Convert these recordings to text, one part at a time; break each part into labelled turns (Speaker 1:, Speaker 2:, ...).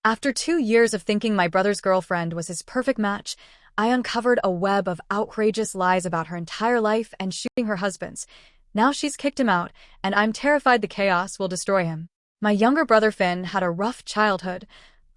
Speaker 1: After 2 years of thinking my brother's girlfriend was his perfect match, I uncovered a web of outrageous lies about her entire life and shooting her husband's. Now she's kicked him out, and I'm terrified the chaos will destroy him. My younger brother Finn had a rough childhood.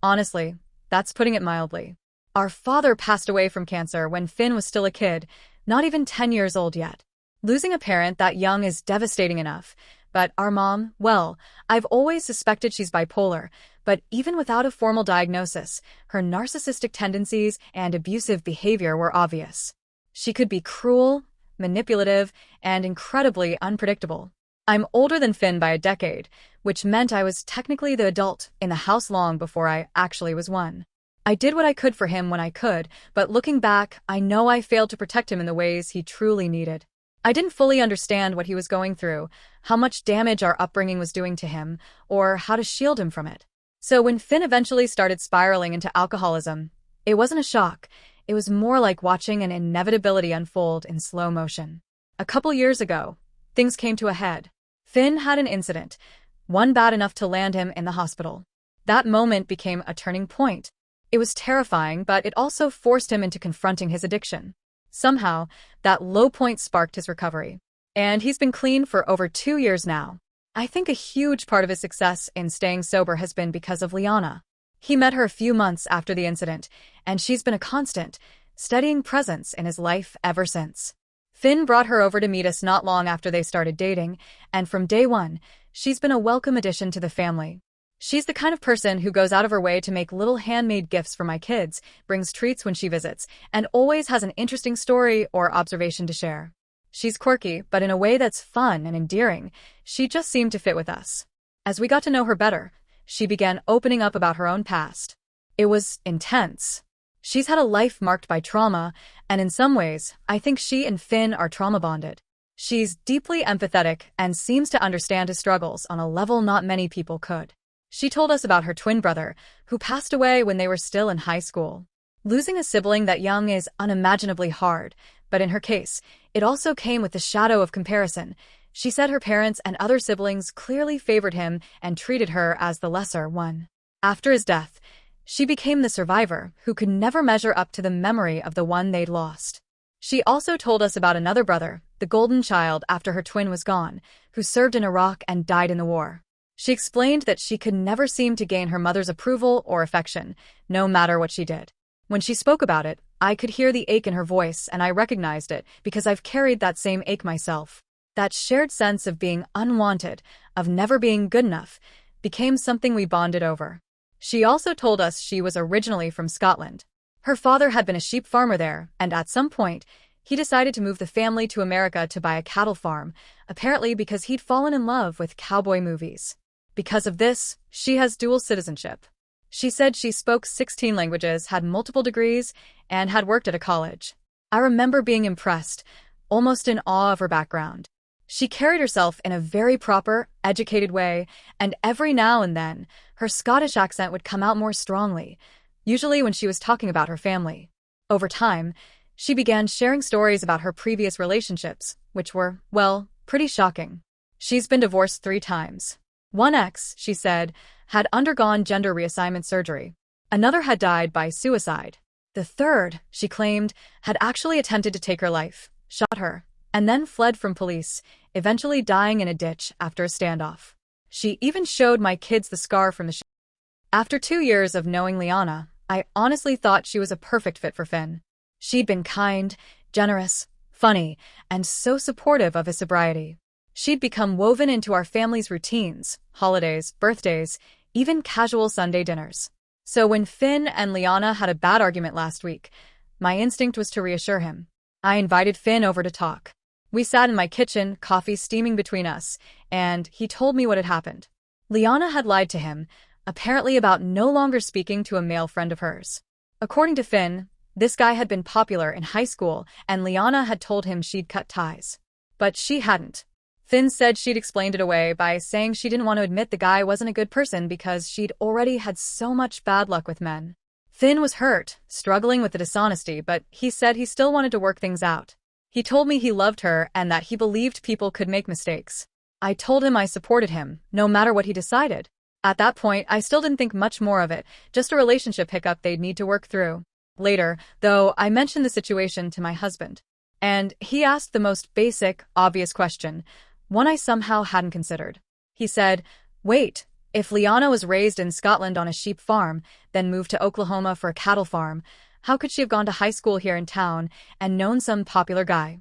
Speaker 1: Honestly, that's putting it mildly. Our father passed away from cancer when Finn was still a kid, not even 10 years old yet. Losing a parent that young is devastating enough. But our mom, well, I've always suspected she's bipolar, but even without a formal diagnosis, her narcissistic tendencies and abusive behavior were obvious. She could be cruel, manipulative, and incredibly unpredictable. I'm older than Finn by a decade, which meant I was technically the adult in the house long before I actually was one. I did what I could for him when I could, but looking back, I know I failed to protect him in the ways he truly needed. I didn't fully understand what he was going through, how much damage our upbringing was doing to him, or how to shield him from it. So when Finn eventually started spiraling into alcoholism, it wasn't a shock. It was more like watching an inevitability unfold in slow motion. A couple years ago, things came to a head. Finn had an incident, one bad enough to land him in the hospital. That moment became a turning point. It was terrifying, but it also forced him into confronting his addiction. Somehow, that low point sparked his recovery. And he's been clean for over 2 years now. I think a huge part of his success in staying sober has been because of Liana. He met her a few months after the incident, and she's been a constant, steadying presence in his life ever since. Finn brought her over to meet us not long after they started dating, and from day one, she's been a welcome addition to the family. She's the kind of person who goes out of her way to make little handmade gifts for my kids, brings treats when she visits, and always has an interesting story or observation to share. She's quirky, but in a way that's fun and endearing. She just seemed to fit with us. As we got to know her better, she began opening up about her own past. It was intense. She's had a life marked by trauma, and in some ways, I think she and Finn are trauma bonded. She's deeply empathetic and seems to understand his struggles on a level not many people could. She told us about her twin brother, who passed away when they were still in high school. Losing a sibling that young is unimaginably hard, but in her case, it also came with the shadow of comparison. She said her parents and other siblings clearly favored him and treated her as the lesser one. After his death, she became the survivor who could never measure up to the memory of the one they'd lost. She also told us about another brother, the golden child after her twin was gone, who served in Iraq and died in the war. She explained that she could never seem to gain her mother's approval or affection, no matter what she did. When she spoke about it, I could hear the ache in her voice, and I recognized it because I've carried that same ache myself. That shared sense of being unwanted, of never being good enough, became something we bonded over. She also told us she was originally from Scotland. Her father had been a sheep farmer there, and at some point, he decided to move the family to America to buy a cattle farm, apparently because he'd fallen in love with cowboy movies. Because of this, she has dual citizenship. She said she spoke 16 languages, had multiple degrees, and had worked at a college. I remember being impressed, almost in awe of her background. She carried herself in a very proper, educated way, and every now and then, her Scottish accent would come out more strongly, usually when she was talking about her family. Over time, she began sharing stories about her previous relationships, which were, well, pretty shocking. She's been divorced 3 times. One ex, she said, had undergone gender reassignment surgery. Another had died by suicide. The third, she claimed, had actually attempted to take her life, shot her, and then fled from police, eventually dying in a ditch after a standoff. She even showed my kids the scar from the shot. After 2 years of knowing Liana, I honestly thought she was a perfect fit for Finn. She'd been kind, generous, funny, and so supportive of his sobriety. She'd become woven into our family's routines, holidays, birthdays, even casual Sunday dinners. So when Finn and Liana had a bad argument last week, my instinct was to reassure him. I invited Finn over to talk. We sat in my kitchen, coffee steaming between us, and he told me what had happened. Liana had lied to him, apparently about no longer speaking to a male friend of hers. According to Finn, this guy had been popular in high school, and Liana had told him she'd cut ties. But she hadn't. Finn said she'd explained it away by saying she didn't want to admit the guy wasn't a good person because she'd already had so much bad luck with men. Finn was hurt, struggling with the dishonesty, but he said he still wanted to work things out. He told me he loved her and that he believed people could make mistakes. I told him I supported him, no matter what he decided. At that point, I still didn't think much more of it, just a relationship hiccup they'd need to work through. Later, though, I mentioned the situation to my husband. And he asked the most basic, obvious question, one I somehow hadn't considered. He said, wait, if Liana was raised in Scotland on a sheep farm, then moved to Oklahoma for a cattle farm, how could she have gone to high school here in town and known some popular guy?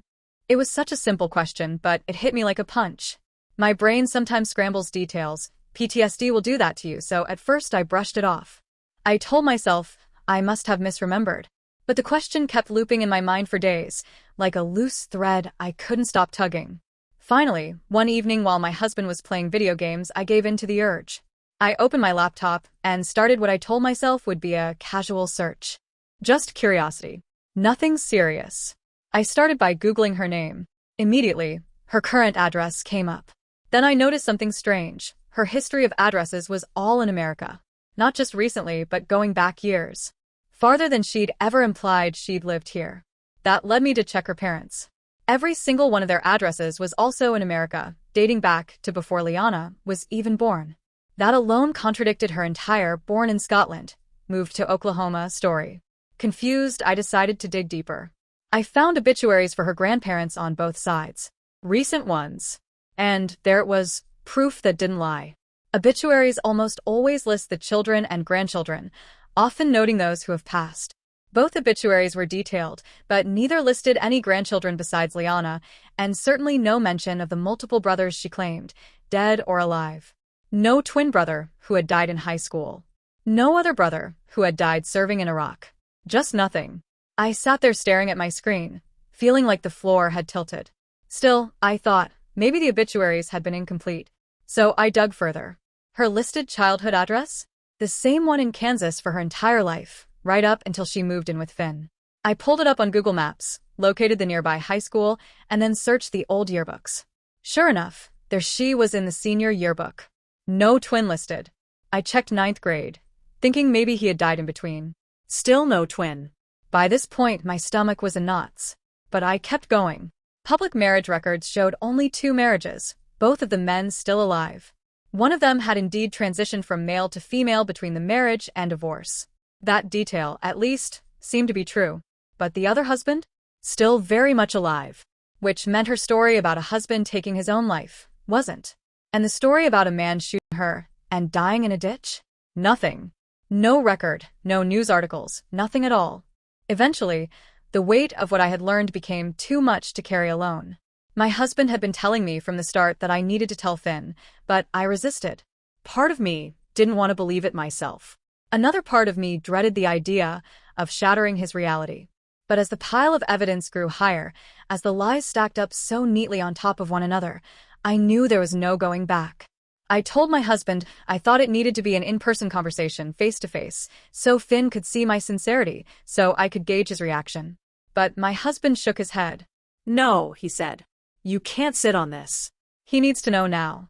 Speaker 1: It was such a simple question, but it hit me like a punch. My brain sometimes scrambles details. PTSD will do that to you, so at first I brushed it off. I told myself I must have misremembered. But the question kept looping in my mind for days, like a loose thread I couldn't stop tugging. Finally, one evening while my husband was playing video games, I gave in to the urge. I opened my laptop and started what I told myself would be a casual search. Just curiosity. Nothing serious. I started by Googling her name. Immediately, her current address came up. Then I noticed something strange. Her history of addresses was all in America. Not just recently, but going back years. Farther than she'd ever implied she'd lived here. That led me to check her parents. Every single one of their addresses was also in America, dating back to before Liana was even born. That alone contradicted her entire born in Scotland, moved to Oklahoma story. Confused, I decided to dig deeper. I found obituaries for her grandparents on both sides. Recent ones. And there it was, proof that didn't lie. Obituaries almost always list the children and grandchildren, often noting those who have passed. Both obituaries were detailed, but neither listed any grandchildren besides Liana, and certainly no mention of the multiple brothers she claimed, dead or alive. No twin brother who had died in high school. No other brother who had died serving in Iraq. Just nothing. I sat there staring at my screen, feeling like the floor had tilted. Still, I thought, maybe the obituaries had been incomplete. So I dug further. Her listed childhood address? The same one in Kansas for her entire life, right up until she moved in with Finn. I pulled it up on Google Maps, located the nearby high school, and then searched the old yearbooks. Sure enough, there she was in the senior yearbook. No twin listed. I checked 9th grade, thinking maybe he had died in between. Still no twin. By this point, my stomach was in knots. But I kept going. Public marriage records showed only 2 marriages, both of the men still alive. One of them had indeed transitioned from male to female between the marriage and divorce. That detail, at least, seemed to be true. But the other husband? Still very much alive. Which meant her story about a husband taking his own life wasn't. And the story about a man shooting her and dying in a ditch? Nothing. No record, no news articles, nothing at all. Eventually, the weight of what I had learned became too much to carry alone. My husband had been telling me from the start that I needed to tell Finn, but I resisted. Part of me didn't want to believe it myself. Another part of me dreaded the idea of shattering his reality. But as the pile of evidence grew higher, as the lies stacked up so neatly on top of one another, I knew there was no going back. I told my husband I thought it needed to be an in-person conversation, face-to-face, so Finn could see my sincerity, so I could gauge his reaction. But my husband shook his head. No, he said. You can't sit on this. He needs to know now.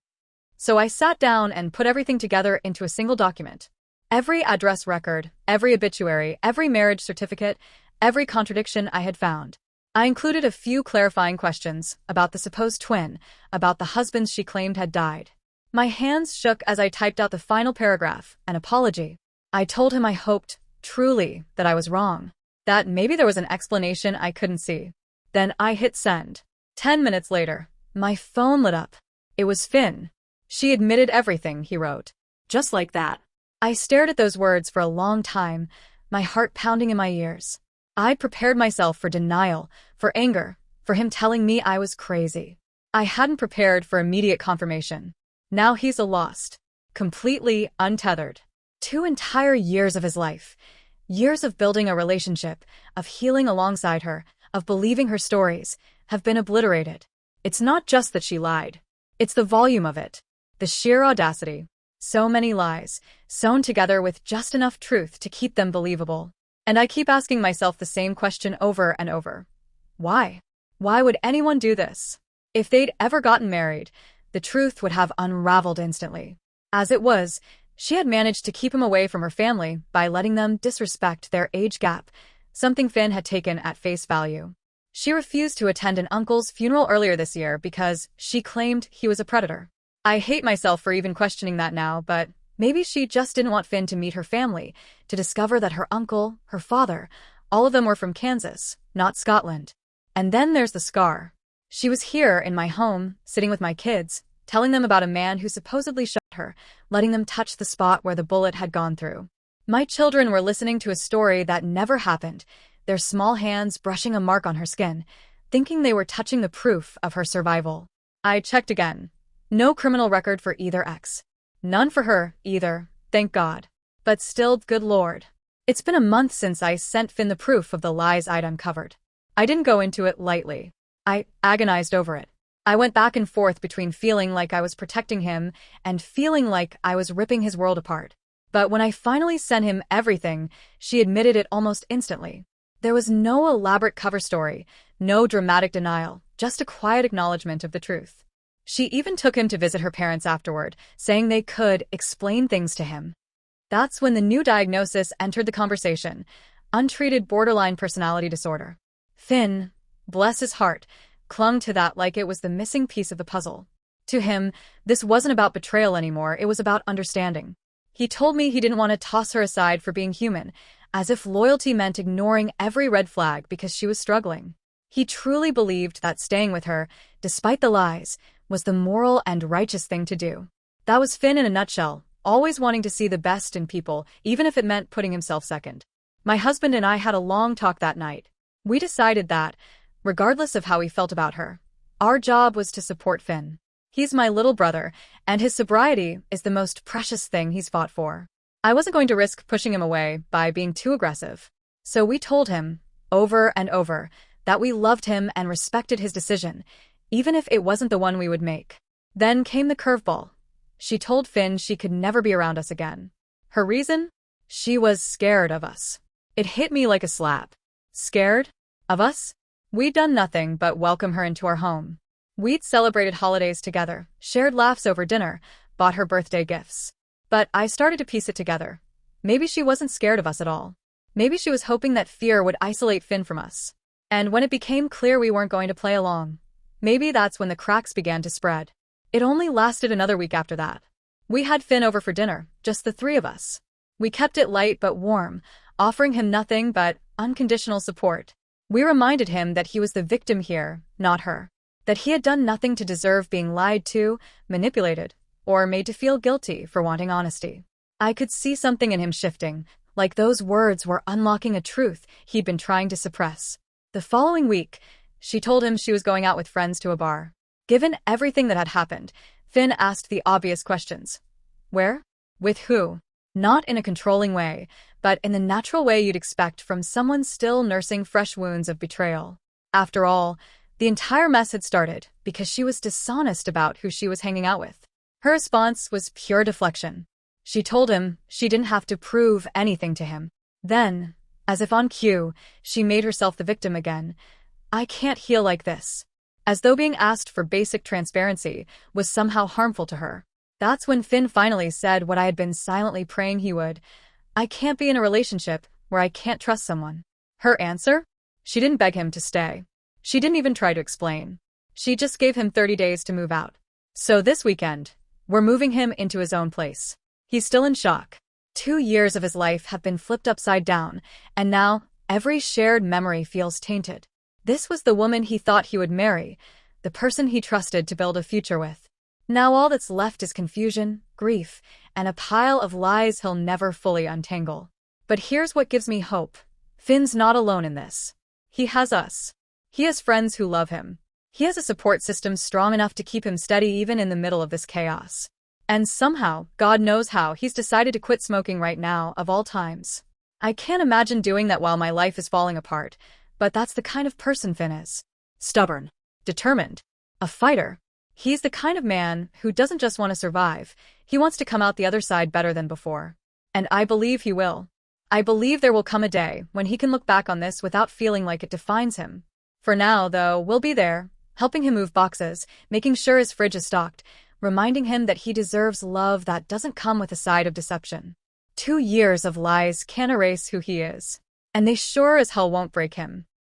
Speaker 1: So I sat down and put everything together into a single document. Every address record, every obituary, every marriage certificate, every contradiction I had found. I included a few clarifying questions about the supposed twin, about the husbands she claimed had died. My hands shook as I typed out the final paragraph, an apology. I told him I hoped, truly, that I was wrong. That maybe there was an explanation I couldn't see. Then I hit send. 10 minutes later, my phone lit up. It was Finn. She admitted everything, he wrote. Just like that. I stared at those words for a long time, my heart pounding in my ears. I prepared myself for denial, for anger, for him telling me I was crazy. I hadn't prepared for immediate confirmation. Now he's a lost, completely untethered. 2 entire years of his life. Years of building a relationship, of healing alongside her, of believing her stories, have been obliterated. It's not just that she lied. It's the volume of it. The sheer audacity. So many lies, sewn together with just enough truth to keep them believable. And I keep asking myself the same question over and over. Why? Why would anyone do this? If they'd ever gotten married, the truth would have unraveled instantly. As it was, she had managed to keep him away from her family by letting them disrespect their age gap, something Finn had taken at face value. She refused to attend an uncle's funeral earlier this year because she claimed he was a predator. I hate myself for even questioning that now, but Maybe she just didn't want Finn to meet her family, to discover that her uncle, her father, all of them were from Kansas, not Scotland. And then there's the scar. She was here in my home, sitting with my kids, telling them about a man who supposedly shot her, letting them touch the spot where the bullet had gone through. My children were listening to a story that never happened, their small hands brushing a mark on her skin, thinking they were touching the proof of her survival. I checked again. No criminal record for either ex. None for her, either, thank God. But still, good Lord. It's been a month since I sent Finn the proof of the lies I'd uncovered. I didn't go into it lightly. I agonized over it. I went back and forth between feeling like I was protecting him and feeling like I was ripping his world apart. But when I finally sent him everything, she admitted it almost instantly. There was no elaborate cover story, no dramatic denial, just a quiet acknowledgement of the truth. She even took him to visit her parents afterward, saying they could explain things to him. That's when the new diagnosis entered the conversation: untreated borderline personality disorder. Finn, bless his heart, clung to that like it was the missing piece of the puzzle. To him, this wasn't about betrayal anymore, it was about understanding. He told me he didn't want to toss her aside for being human, as if loyalty meant ignoring every red flag because she was struggling. He truly believed that staying with her, despite the lies, was the moral and righteous thing to do. That was Finn in a nutshell, always wanting to see the best in people, even if it meant putting himself second. My husband and I had a long talk that night. We decided that, regardless of how we felt about her, our job was to support Finn. He's my little brother, and his sobriety is the most precious thing he's fought for. I wasn't going to risk pushing him away by being too aggressive. So we told him, over and over, that we loved him and respected his decision, even if it wasn't the one we would make. Then came the curveball. She told Finn she could never be around us again. Her reason? She was scared of us. It hit me like a slap. Scared? Of us? We'd done nothing but welcome her into our home. We'd celebrated holidays together, shared laughs over dinner, bought her birthday gifts. But I started to piece it together. Maybe she wasn't scared of us at all. Maybe she was hoping that fear would isolate Finn from us. And when it became clear we weren't going to play along, maybe that's when the cracks began to spread. It only lasted another week after that. We had Finn over for dinner, just the three of us. We kept it light but warm, offering him nothing but unconditional support. We reminded him that he was the victim here, not her. That he had done nothing to deserve being lied to, manipulated, or made to feel guilty for wanting honesty. I could see something in him shifting, like those words were unlocking a truth he'd been trying to suppress. The following week, she told him she was going out with friends to a bar. Given everything that had happened, Finn asked the obvious questions. Where? With who? Not in a controlling way, but in the natural way you'd expect from someone still nursing fresh wounds of betrayal. After all, the entire mess had started because she was dishonest about who she was hanging out with. Her response was pure deflection. She told him she didn't have to prove anything to him. Then, as if on cue, she made herself the victim again. I can't heal like this. As though being asked for basic transparency was somehow harmful to her. That's when Finn finally said what I had been silently praying he would. I can't be in a relationship where I can't trust someone. Her answer? She didn't beg him to stay. She didn't even try to explain. She just gave him 30 days to move out. So this weekend, we're moving him into his own place. He's still in shock. 2 years of his life have been flipped upside down, and now every shared memory feels tainted. This was the woman he thought he would marry, the person he trusted to build a future with. Now all that's left is confusion, grief, and a pile of lies he'll never fully untangle. But here's what gives me hope. Finn's not alone in this. He has us. He has friends who love him. He has a support system strong enough to keep him steady even in the middle of this chaos. And somehow, God knows how, he's decided to quit smoking right now, of all times. I can't imagine doing that while my life is falling apart, but that's the kind of person Finn is. Stubborn. Determined. A fighter. He's the kind of man who doesn't just want to survive, he wants to come out the other side better than before. And I believe he will. I believe there will come a day when he can look back on this without feeling like it defines him. For now, though, we'll be there, helping him move boxes, making sure his fridge is stocked, reminding him that he deserves love that doesn't come with a side of deception. 2 years of lies can't erase who he is. And they sure as hell won't break him.